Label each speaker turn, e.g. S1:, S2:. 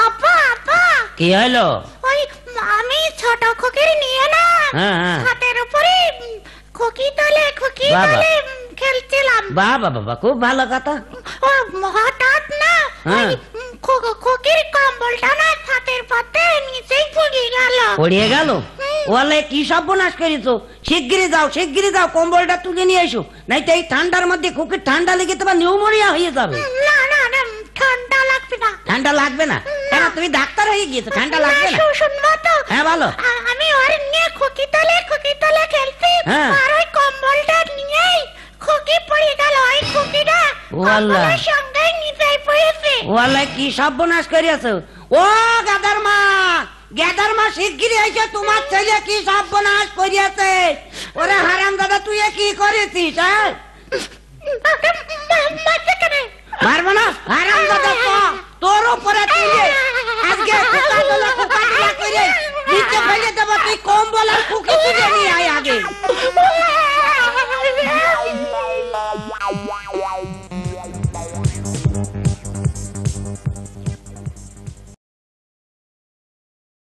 S1: আপা আপা
S2: কি হলো?
S1: ওই আমি ছোট খোকির নিয়ে না হাতের উপরে খোকি তলে খেলছিলাম।
S2: বাবা বাবা, খুব ভালো কথা।
S1: ও হঠাৎ না ওই খোকির কম্বলটা না হাতের পাতে নিচেই পড়িয়ে গেল।
S2: ওয়ালে কি সর্বনাশ করেছো! শিগগিরই যাও কম্বলটা তুলে নিয়ে এসো, নাই তো এই ঠান্ডার মধ্যে খুকির ঠান্ডা লেগে তোমার নিউমোনিয়া হয়ে যাবে।
S1: না না না, ঠান্ডা লাগবে না।
S2: ঠান্ডা লাগবে না কেন? তুমি ডাক্তার হয়ে গিয়েছো, ঠান্ডা লাগবে না?
S1: শুনবো তো?
S2: হ্যাঁ বলো।
S1: আমি ওর নিয়ে খোকি তলে খেলছি, আর ওই কম্বলটা নিয়েই খোকি পড়ে গেল। ওই খোকিটা কম্বলের সঙ্গে নিচে পড়েছে।
S2: ওয়ালে কি সর্বনাশ করিয়াছো! ও গেদার মা শিগগিরই এসে তোমার ছেলে কি সর্বনাশ করিয়াছে। ওরে হারামজাদা, তুই কি করেছিস? মারবো না হারামজাদা, তোর উপরে তুলে আজকে নিচে ফেলে দেবো। তুই কম্বল আর খুকি তুলে